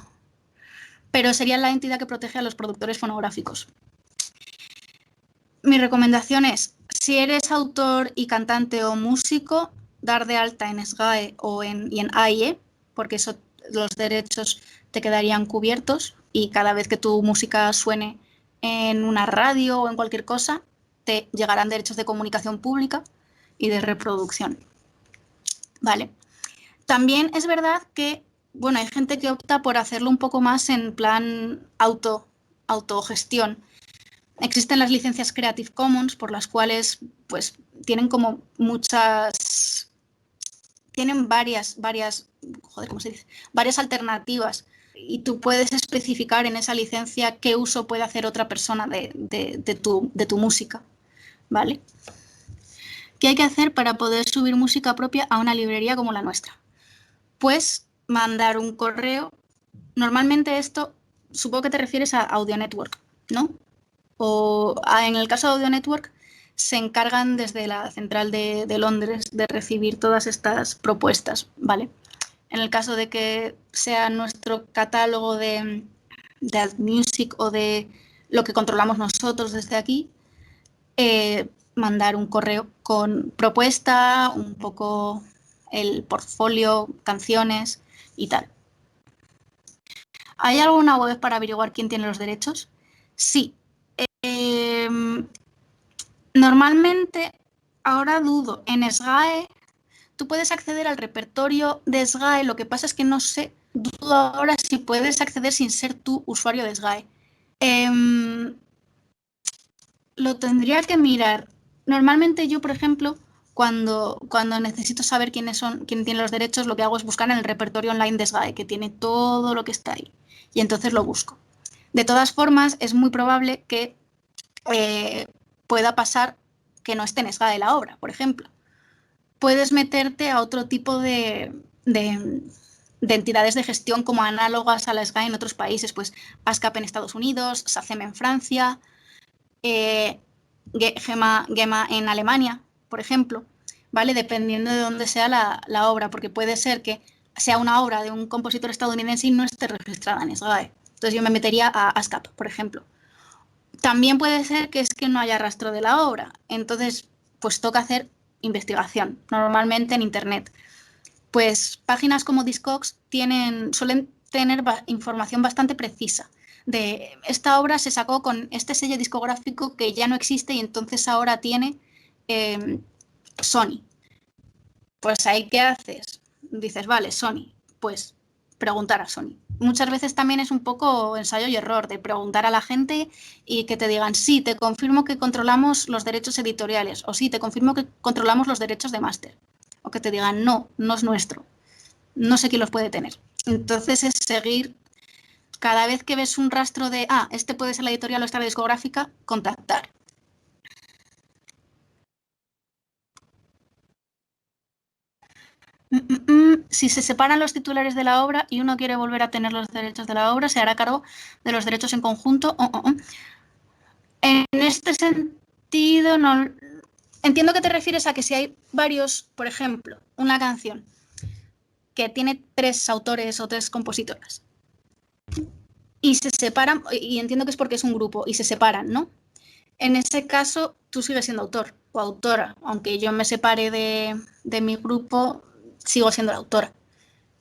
pero sería la entidad que protege a los productores fonográficos. Mi recomendación es, si eres autor y cantante o músico, dar de alta en SGAE y en AIE, porque los derechos te quedarían cubiertos y cada vez que tu música suene en una radio o en cualquier cosa, te llegarán derechos de comunicación pública y de reproducción. Vale. También es verdad que, bueno, hay gente que opta por hacerlo un poco más en plan autogestión. Existen las licencias Creative Commons, por las cuales pues tienen como tienen varias alternativas, y tú puedes especificar en esa licencia qué uso puede hacer otra persona de tu música, ¿vale? ¿Qué hay que hacer para poder subir música propia a una librería como la nuestra? Pues mandar un correo. Normalmente esto, supongo que te refieres a Audio Network, ¿no? O en el caso de Audio Network, se encargan desde la central de Londres de recibir todas estas propuestas, ¿vale? En el caso de que sea nuestro catálogo de AdMusic o de lo que controlamos nosotros desde aquí, mandar un correo con propuesta, un poco el portfolio, canciones y tal. ¿Hay alguna web para averiguar quién tiene los derechos? Sí. Normalmente, ahora dudo, en SGAE tú puedes acceder al repertorio de SGAE, lo que pasa es que no sé, dudo ahora si puedes acceder sin ser tú usuario de SGAE. Lo tendría que mirar. Normalmente yo, por ejemplo, cuando necesito saber quién tiene los derechos, lo que hago es buscar en el repertorio online de SGAE, que tiene todo lo que está ahí, y entonces lo busco. De todas formas, es muy probable que pueda pasar que no esté en SGAE la obra, por ejemplo. Puedes meterte a otro tipo de entidades de gestión como análogas a la SGAE en otros países, pues ASCAP en Estados Unidos, SACEM en Francia, GEMA en Alemania, por ejemplo, ¿vale? Dependiendo de dónde sea la obra, porque puede ser que sea una obra de un compositor estadounidense y no esté registrada en SGAE. Entonces yo me metería a ASCAP, por ejemplo. También puede ser que es que no haya rastro de la obra, entonces pues toca hacer investigación, normalmente en internet. Pues páginas como Discogs suelen tener información bastante precisa de esta obra se sacó con este sello discográfico que ya no existe y entonces ahora tiene Sony. Pues ahí, ¿qué haces? Dices, vale, Sony, pues preguntar a Sony. Muchas veces también es un poco ensayo y error de preguntar a la gente y que te digan, sí, te confirmo que controlamos los derechos editoriales, o sí, te confirmo que controlamos los derechos de máster, o que te digan, no, no es nuestro, no sé quién los puede tener. Entonces es seguir, cada vez que ves un rastro de, este puede ser la editorial o esta la discográfica, contactar. Si se separan los titulares de la obra y uno quiere volver a tener los derechos de la obra, se hará cargo de los derechos en conjunto. En este sentido, no. Entiendo que te refieres a que si hay varios, por ejemplo, una canción que tiene 3 autores o 3 compositoras y se separan, y entiendo que es porque es un grupo, y se separan, ¿no? En ese caso, tú sigues siendo autor o autora. Aunque yo me separe de mi grupo, sigo siendo la autora.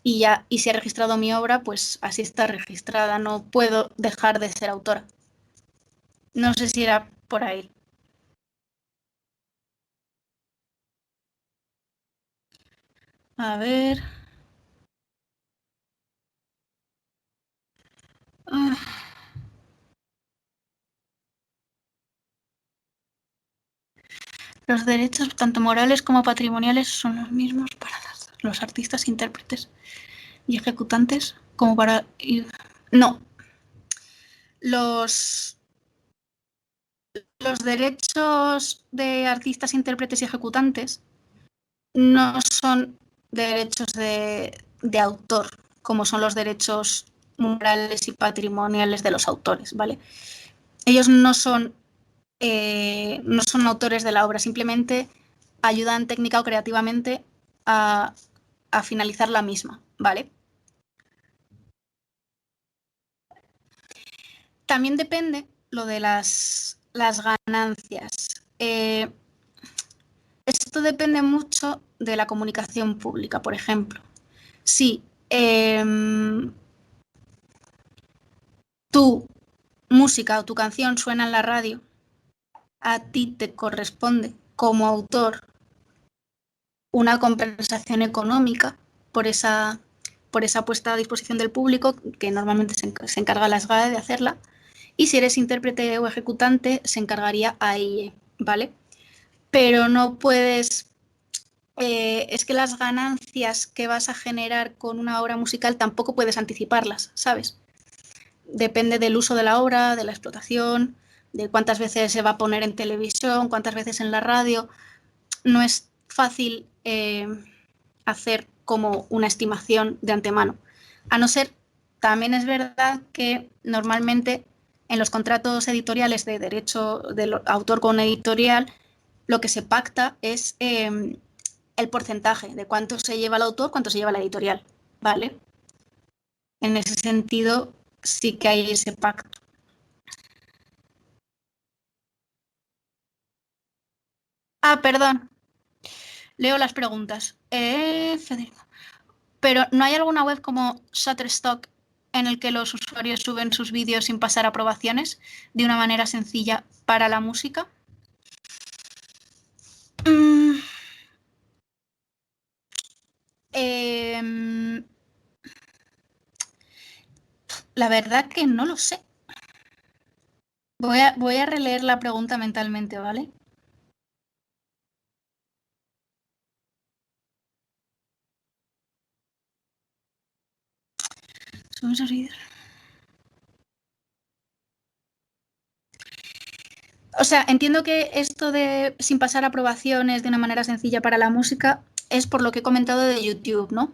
Y si he registrado mi obra, pues así está registrada. No puedo dejar de ser autora. No sé si era por ahí. A ver. Ah, los derechos, tanto morales como patrimoniales, son los mismos para los artistas, intérpretes y ejecutantes como para... No. Los, los derechos de artistas, intérpretes y ejecutantes no son derechos de autor, como son los derechos morales y patrimoniales de los autores, ¿vale? Ellos no son autores de la obra, simplemente ayudan técnica o creativamente a finalizar la misma, ¿vale? También depende lo de las ganancias. Esto depende mucho de la comunicación pública, por ejemplo. Si tu música o tu canción suena en la radio, a ti te corresponde como autor una compensación económica por esa, por esa puesta a disposición del público, que normalmente se encarga la SGAE de hacerla, y si eres intérprete o ejecutante, se encargaría a ella, ¿vale? Pero no puedes... es que las ganancias que vas a generar con una obra musical tampoco puedes anticiparlas, ¿sabes? Depende del uso de la obra, de la explotación, de cuántas veces se va a poner en televisión, cuántas veces en la radio. No es fácil hacer como una estimación de antemano. A no ser, también es verdad que normalmente en los contratos editoriales de derecho del autor con editorial, lo que se pacta es el porcentaje de cuánto se lleva el autor, cuánto se lleva la editorial, ¿vale? En ese sentido, sí que hay ese pacto. Ah, perdón, leo las preguntas. Federico. Pero ¿no hay alguna web como Shutterstock en el que los usuarios suben sus vídeos sin pasar aprobaciones de una manera sencilla para la música? Mm, em, la verdad que no lo sé. Voy a releer la pregunta mentalmente, ¿vale? O sea, entiendo que esto de sin pasar aprobaciones de una manera sencilla para la música es por lo que he comentado de YouTube, ¿no? O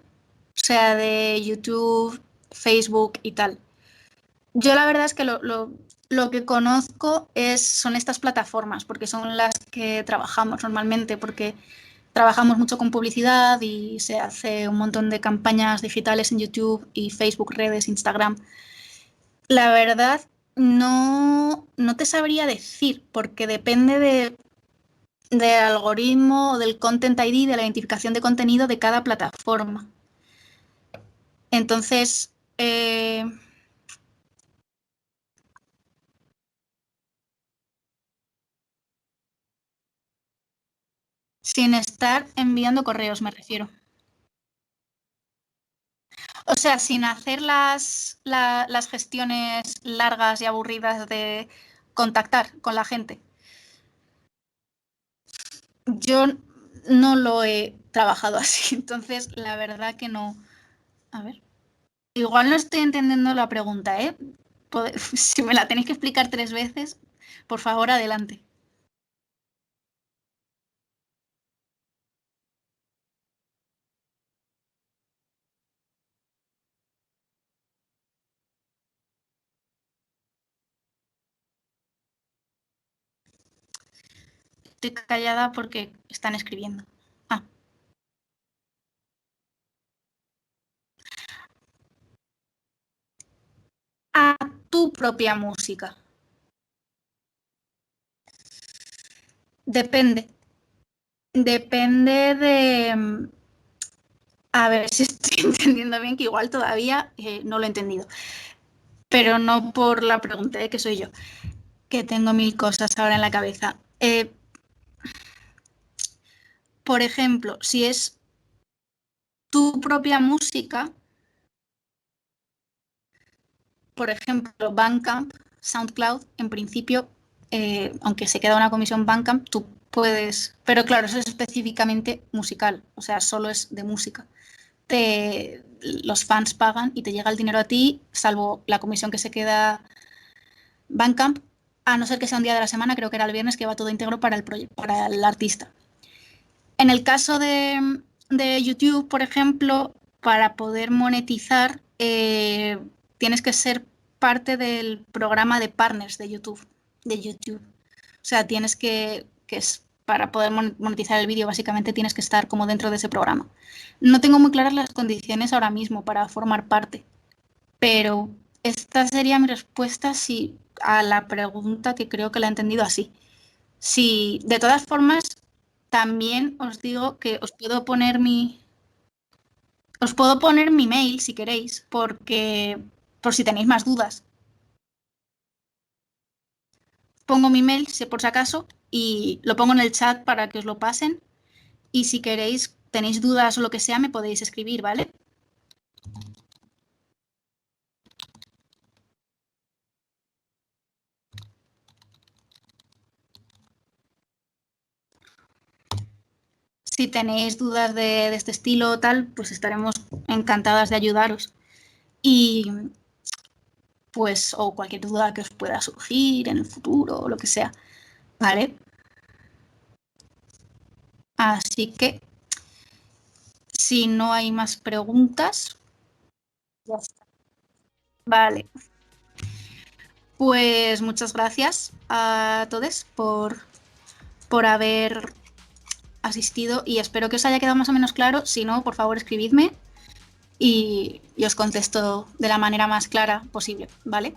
sea, de YouTube, Facebook y tal. Yo la verdad es que lo que conozco son estas plataformas, porque son las que trabajamos normalmente, porque trabajamos mucho con publicidad y se hace un montón de campañas digitales en YouTube y Facebook, redes, Instagram. La verdad, no te sabría decir, porque depende del algoritmo o del Content ID, de la identificación de contenido de cada plataforma. Entonces, sin estar enviando correos, me refiero. O sea, sin hacer las gestiones largas y aburridas de contactar con la gente. Yo no lo he trabajado así, entonces la verdad que no. A ver, igual no estoy entendiendo la pregunta, ¿eh? Si me la tenéis que explicar 3 veces, por favor, adelante. Estoy callada porque están escribiendo. Ah, a tu propia música. Depende. Depende de... A ver si estoy entendiendo bien, que igual todavía no lo he entendido. Pero no por la pregunta, que soy yo, que tengo mil cosas ahora en la cabeza. Por ejemplo, si es tu propia música, por ejemplo, Bandcamp, SoundCloud, en principio, aunque se queda una comisión Bandcamp, tú puedes... Pero claro, eso es específicamente musical, o sea, solo es de música. Los fans pagan y te llega el dinero a ti, salvo la comisión que se queda Bandcamp, a no ser que sea un día de la semana, creo que era el viernes, que va todo íntegro para el artista. En el caso de YouTube, por ejemplo, para poder monetizar, tienes que ser parte del programa de partners de YouTube. O sea, tienes para poder monetizar el vídeo, básicamente tienes que estar como dentro de ese programa. No tengo muy claras las condiciones ahora mismo para formar parte, pero esta sería mi respuesta a la pregunta, que creo que la he entendido así. Sí, de todas formas, también os digo que os puedo poner mi mail si queréis, porque por si tenéis más dudas. Pongo mi mail, si por si acaso, y lo pongo en el chat para que os lo pasen. Y si queréis, tenéis dudas o lo que sea, me podéis escribir, ¿vale? Si tenéis dudas de este estilo o tal, pues estaremos encantadas de ayudaros. Y pues, o cualquier duda que os pueda surgir en el futuro o lo que sea, ¿vale? Así que, si no hay más preguntas, ya está. Vale. Pues muchas gracias a todos por haber asistido y espero que os haya quedado más o menos claro. Si no, por favor, escribidme y os contesto de la manera más clara posible, ¿vale?